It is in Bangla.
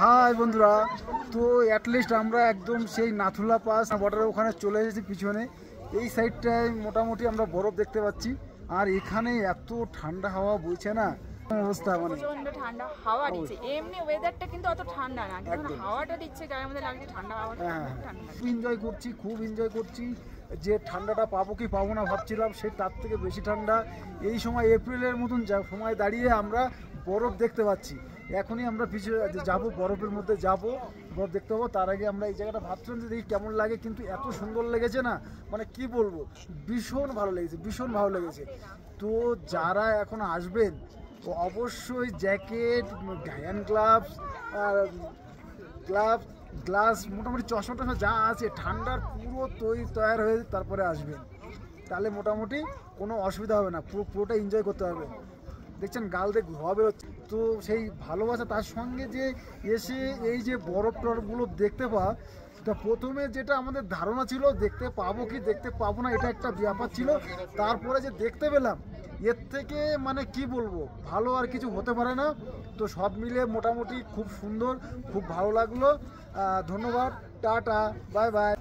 হাই বন্ধুরা, তো অ্যাটলিস্ট আমরা একদম সেই নাথুলা পাস বর্ডারের ওখানে চলে এসেছি। পিছনে এই সাইডটায় মোটামুটি আমরা বরফ দেখতে পাচ্ছি। আর এখানে এত ঠান্ডা হাওয়া বইছে না, অবস্থা মানে প্রচন্ড ঠান্ডা হাওয়া দিচ্ছে। এমনি ওয়েদারটা কিন্তু অত ঠান্ডা না, কিন্তু হাওয়াটা দিচ্ছে গায়ের মধ্যে লাগছে ঠান্ডা হাওয়া। খুব এনজয় করছি, খুব এনজয় করছি। যে ঠান্ডাটা পাবো কি পাবো না ভাবছিলাম, সে তার থেকে বেশি ঠান্ডা। এই সময় এপ্রিলের মতন সময় দাঁড়িয়ে আমরা বরফ দেখতে পাচ্ছি। এখনই আমরা পিছিয়ে যাবো, বরফের মধ্যে যাব, বরফ দেখতে পাবো। তার আগে আমরা এই জায়গাটা ভাবছিলাম যে দেখি কেমন লাগে, কিন্তু এত সুন্দর লেগেছে না, মানে কি বলবো, ভীষণ ভালো লেগেছে, ভীষণ ভালো লেগেছে। তো যারা এখন আসবেন তো অবশ্যই জ্যাকেট, হ্যান্ড গ্লাভস, গ্লাস, মোটামুটি চশমা টশমা যা আছে, ঠান্ডার পুরো তৈরি হয়ে তারপরে আসবেন, তাহলে মোটামুটি কোনো অসুবিধা হবে না, পুরোটা এনজয় করতে পারবেন। দেখছেন গাল দিয়ে ধোয়া বেরোচ্ছে। তো সেই ভালোবাসা, তার সঙ্গে যে এসে এই যে বরফ টরফগুলো দেখতে পাওয়া, তা প্রথমে যেটা আমাদের ধারণা ছিল দেখতে পাবো কি দেখতে পাবো না, এটা একটা ব্যাপার ছিল। তারপরে যে দেখতে পেলাম, এর থেকে মানে কি বলবো, ভালো আর কিছু হতে পারে না। তো সব মিলে মোটামুটি খুব সুন্দর, খুব ভালো লাগলো। ধন্যবাদ, টাটা, বাই বাই।